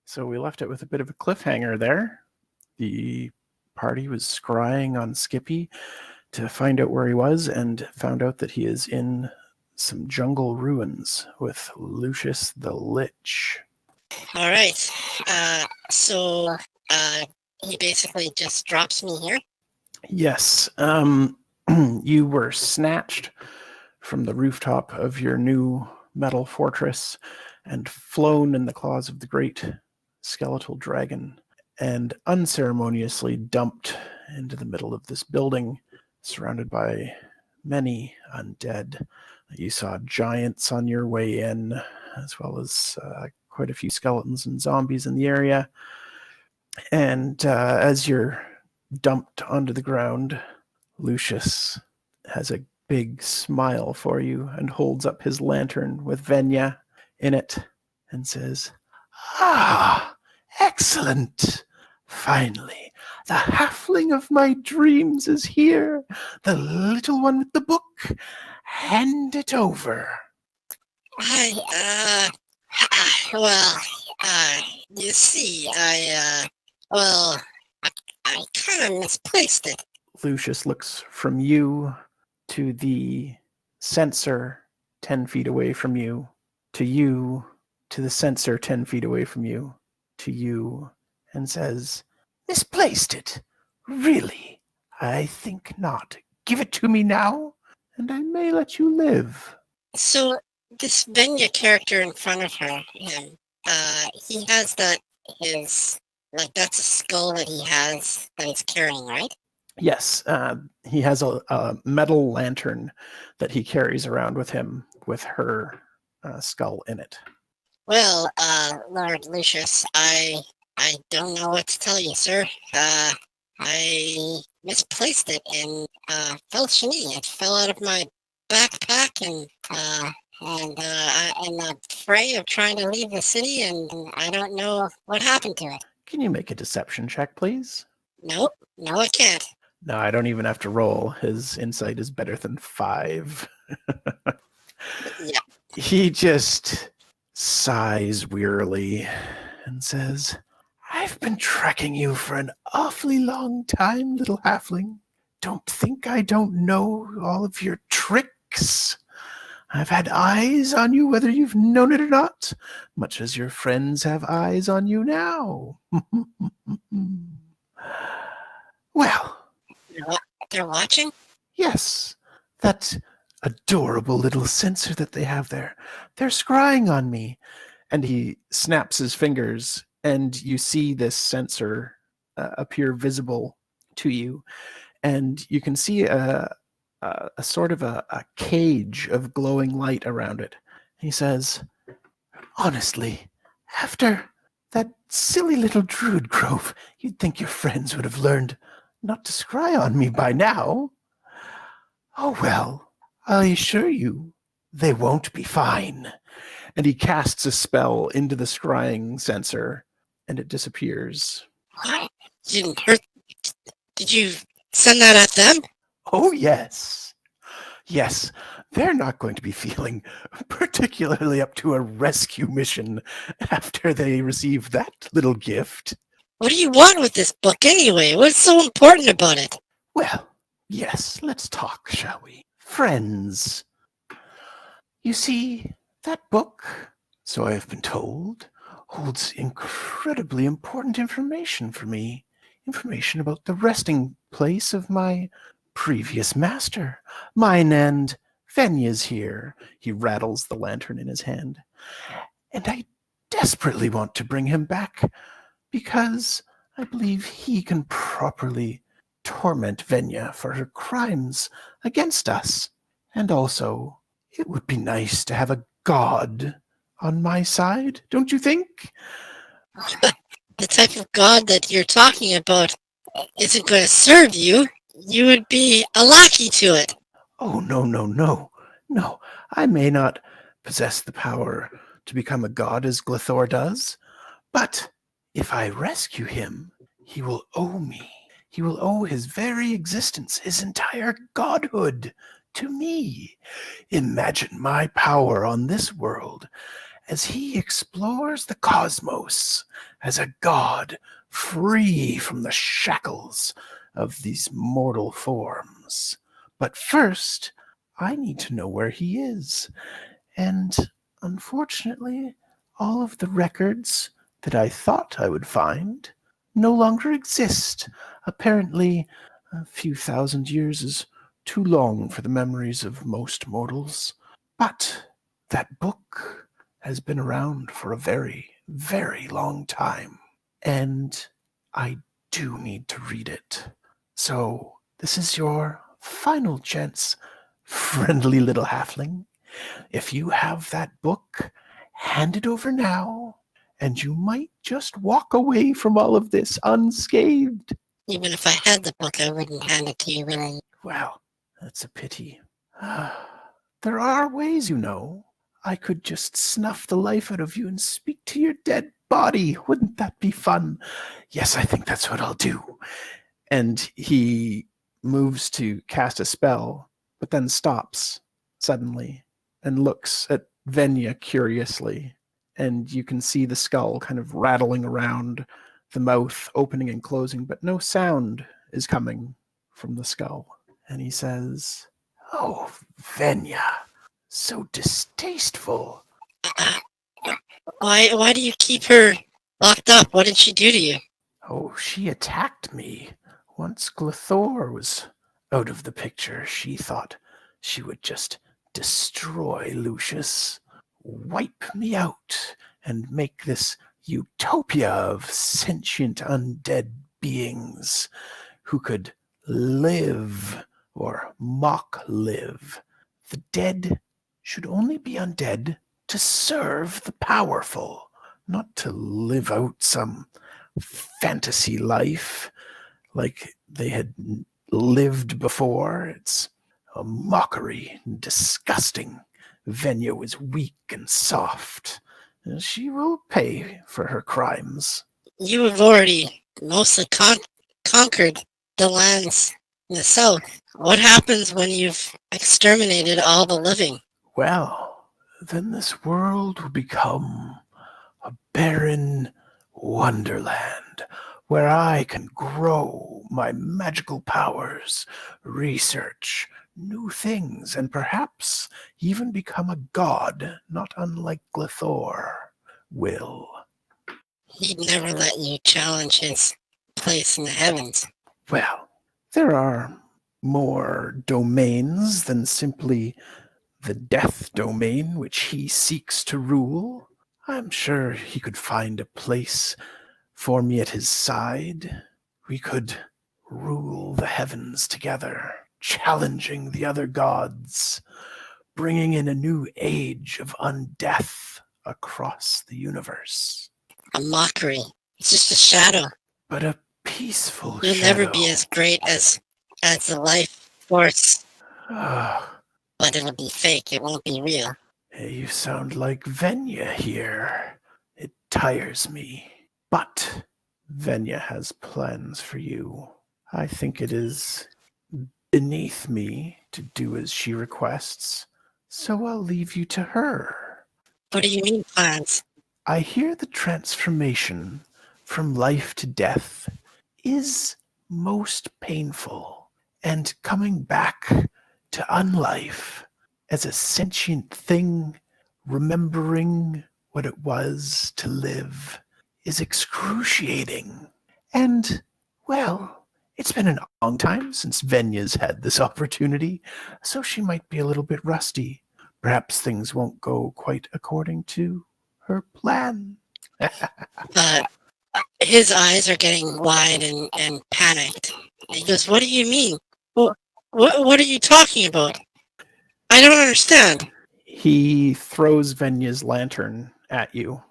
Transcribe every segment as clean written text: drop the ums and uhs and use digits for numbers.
So we left it with a bit of a cliffhanger there. The party was scrying on Skippy to find out where he was and found out that he is in some jungle ruins with Lucius the Lich. All right. So he basically just drops me here. Yes. You were snatched from the rooftop of your new metal fortress and flown in the claws of the great skeletal dragon and unceremoniously dumped into the middle of this building, surrounded by many undead. You saw giants on your way in, as well as quite a few skeletons and zombies in the area. And as you're dumped onto the ground, Lucius has a big smile for you and holds up his lantern with Venya in it and says, "Ah, excellent! Finally, the halfling of my dreams is here, the little one with the book. Hand it over." Well, you see, I kind of misplaced it. Lucius looks from you to the sensor 10 feet away from you, to the sensor 10 feet away from you, to you, and says, "Misplaced it? Really? I think not. Give it to me now, and I may let you live." So this Venya character in front of him, he has that's a skull that he has that he's carrying, right? Yes, he has a metal lantern that he carries around with him with her skull in it. Well, Lord Lucius, I don't know what to tell you, sir. I misplaced it and fell shini. It fell out of my backpack and in the fray of trying to leave the city, and I don't know what happened to it. Can you make a deception check, please? Nope, no, I can't. No, I don't even have to roll. His insight is better than 5. Yeah. He just sighs wearily and says, "I've been tracking you for an awfully long time, little halfling. Don't think I don't know all of your tricks. I've had eyes on you whether you've known it or not, much as your friends have eyes on you now." Well, They're watching? yes, that adorable little sensor that they have there. They're scrying on me. And he snaps his fingers, and you see this sensor appear visible to you. And you can see a sort of a cage of glowing light around it. He says, "Honestly, after that silly little druid grove, you'd think your friends would have learned not to scry on me by now. Oh well, I assure you, they won't be fine." And he casts a spell into the scrying sensor, and it disappears. What? You didn't hurt? Did you send that at them? Oh, yes. Yes, they're not going to be feeling particularly up to a rescue mission after they receive that little gift. What do you want with this book anyway? What's so important about it? Well, yes, let's talk, shall we? Friends. You see, that book, so I have been told, holds incredibly important information for me. Information about the resting place of my previous master. Mine and Venya's here. He rattles the lantern in his hand. And I desperately want to bring him back because I believe he can properly torment Venya for her crimes against us. And also, it would be nice to have a god on my side, don't you think? The type of god that you're talking about isn't going to serve you. You would be a lackey to it. Oh, no, no, no. No, I may not possess the power to become a god as Glithor does, but if I rescue him, he will owe me. He will owe his very existence, his entire godhood, to me. Imagine my power on this world, as he explores the cosmos as a god free from the shackles of these mortal forms. But first, I need to know where he is. And unfortunately, all of the records that I thought I would find no longer exist. Apparently, a few thousand years is too long for the memories of most mortals. But that book has been around for a very, very long time. And I do need to read it. So, this is your final chance, friendly little halfling. If you have that book, hand it over now, and you might just walk away from all of this unscathed. Even if I had the book, I wouldn't hand it to you, really. Well, that's a pity. There are ways, you know. I could just snuff the life out of you and speak to your dead body. Wouldn't that be fun? Yes, I think that's what I'll do. And he moves to cast a spell, but then stops suddenly and looks at Venya curiously. And you can see the skull kind of rattling around, the mouth opening and closing, but no sound is coming from the skull. And he says, "Oh, Venya, so distasteful." Uh, why do you keep her locked up? What did she do to you? "Oh, she attacked me. Once Glithor was out of the picture, she thought she would just destroy Lucius, wipe me out, and make this utopia of sentient undead beings who could live or mock live. The dead should only be undead to serve the powerful, not to live out some fantasy life like they had lived before. It's a mockery, disgusting. Venya was weak and soft. She will pay for her crimes." You have already mostly conquered the lands in the south. What happens when you've exterminated all the living? "Well, then this world will become a barren wonderland where I can grow my magical powers, research new things, and perhaps even become a god, not unlike Glithor will." He'd never let you challenge his place in the heavens. "Well, there are more domains than simply the death domain which he seeks to rule. I'm sure he could find a place for me at his side. We could rule the heavens together, challenging the other gods, bringing in a new age of undeath across the universe. A mockery. It's just a shadow. But a peaceful You'll shadow. never be as great as the life force. But it'll be fake. It won't be real. You sound like Venya here. It tires me. But Venya has plans for you. I think it is beneath me to do as she requests, so I'll leave you to her. What do you mean plans? I hear the transformation from life to death is most painful, and coming back to unlife as a sentient thing, remembering what it was to live, is excruciating. And, well, it's been a long time since Venya's had this opportunity, so she might be a little bit rusty. Perhaps things won't go quite according to her plan. But his eyes are getting wide and panicked. He goes, "What do you mean? What are you talking about? I don't understand." He throws Venya's lantern at you.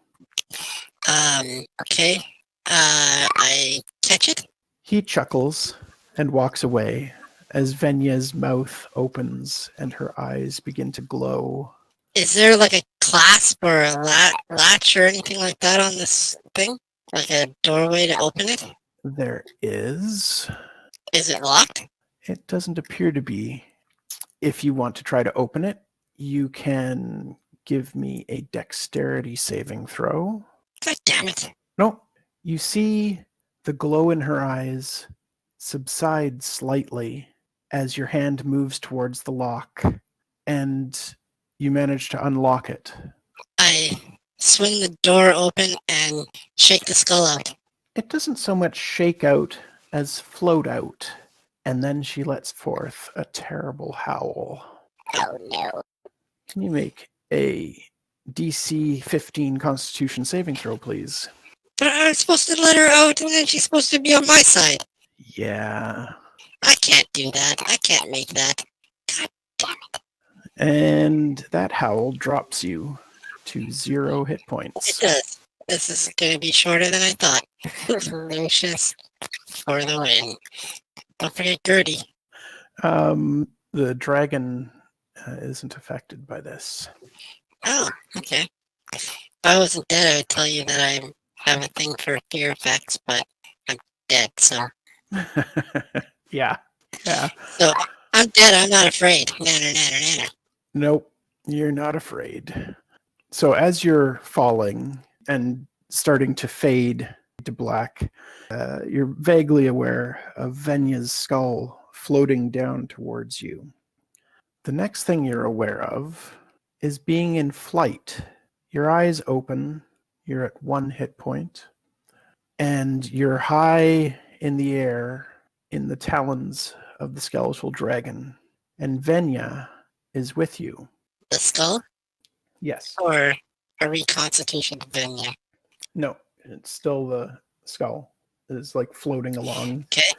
Okay. I catch it. He chuckles and walks away as Venya's mouth opens and her eyes begin to glow. Is there like a clasp or a latch or anything like that on this thing? Like a doorway to open it? There is. Is it locked? It doesn't appear to be. If you want to try to open it, you can give me a dexterity saving throw. God damn it. No, you see the glow in her eyes subside slightly as your hand moves towards the lock, and you manage to unlock it. I swing the door open and shake the skull out. It doesn't so much shake out as float out, and then she lets forth a terrible howl. Oh no. Can you make a DC 15 Constitution saving throw, please? But I was supposed to let her out and then she's supposed to be on my side. Yeah. I can't do that. I can't make that. God damn it. And that howl drops you to 0 hit It points. does. This is going to be shorter than I thought. Lucius for the win. Don't forget Gertie. The dragon isn't affected by this. Oh, okay. If I wasn't dead, I would tell you that I have a thing for fear effects, but I'm dead, so. Yeah. So I'm dead, I'm not afraid. Nanner. Nope, you're not afraid. So as you're falling and starting to fade to black, you're vaguely aware of Venya's skull floating down towards you. The next thing you're aware of is being in flight. Your eyes open, you're at 1 hit point, and you're high in the air in the talons of the skeletal dragon, and Venya is with you. The skull? Yes. Or a reconstitution of Venya? No, it's still the skull. It's like floating along. Okay.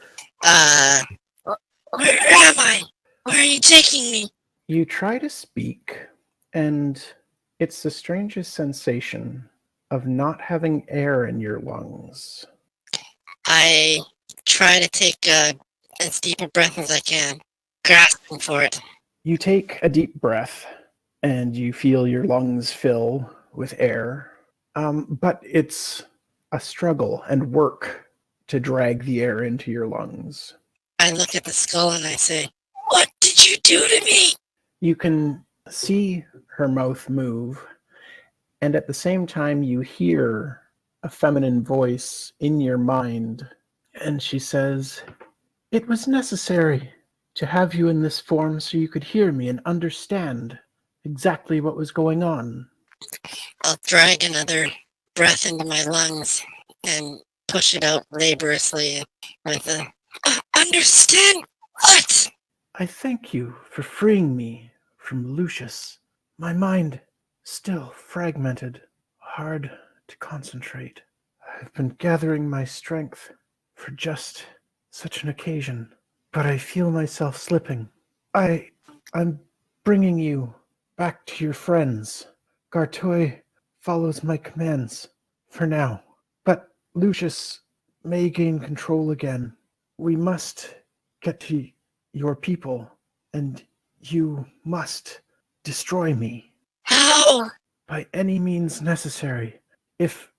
Where am I? Where are you taking me? You try to speak, and it's the strangest sensation of not having air in your lungs. I try to take as deep a breath as I can, grasping for it. You take a deep breath, and you feel your lungs fill with air. But it's a struggle and work to drag the air into your lungs. I look at the skull and I say, "What did you do to me?" You can see her mouth move, and at the same time you hear a feminine voice in your mind, and she says, "It was necessary to have you in this form so you could hear me and understand exactly what was going on." I'll drag another breath into my lungs and push it out laboriously with a, "Understand what?" "I thank you for freeing me from Lucius. My mind still fragmented, hard to concentrate. I've been gathering my strength for just such an occasion, but I feel myself slipping. I'm bringing you back to your friends. Gartoy follows my commands for now, but Lucius may gain control again. We must get to your people, and you must destroy me How? by any means necessary. If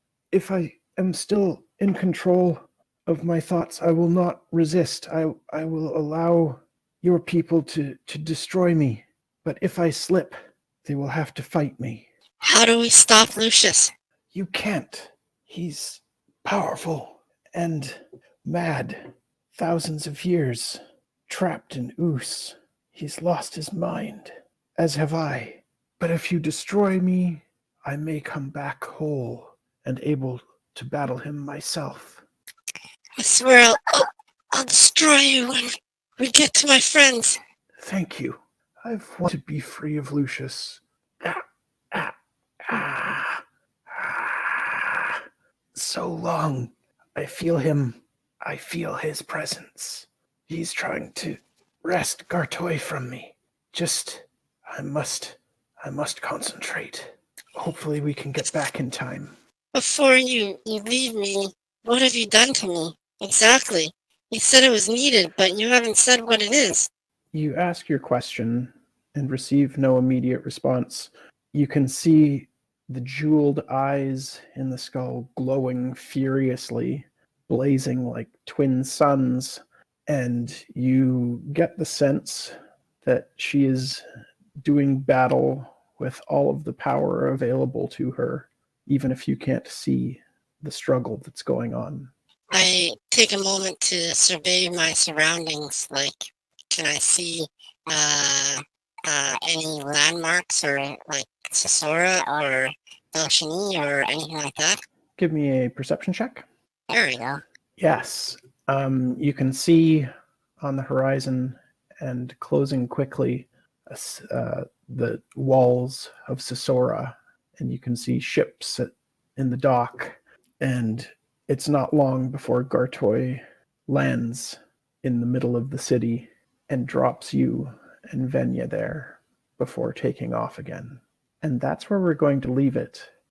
I am still in control of my thoughts, I will not resist. I will allow your people to destroy me. But if I slip, they will have to fight me." How do we stop Lucius? "You can't. He's powerful and mad. Thousands of years trapped in Oos. He's lost his mind, as have I. But if you destroy me, I may come back whole and able to battle him myself." I swear I'll destroy you when we get to my friends. "Thank you. I've wanted to be free of Lucius. So long. I feel him. I feel his presence. He's trying to wrest Gartoy from me. I must concentrate. Hopefully we can get back in time." Before you leave me, what have you done to me? Exactly. You said it was needed, but you haven't said what it is. You ask your question and receive no immediate response. You can see the jeweled eyes in the skull glowing furiously, blazing like twin suns, and you get the sense that she is doing battle with all of the power available to her, even if you can't see the struggle that's going on. I take a moment to survey my surroundings. Like, can I see any landmarks or like Sessora or Belchini or anything like that? Give me a perception check. There we go. Yes. You can see on the horizon and closing quickly the walls of Sessora, and you can see ships in the dock. And it's not long before Gartoy lands in the middle of the city and drops you and Venya there before taking off again. And that's where we're going to leave it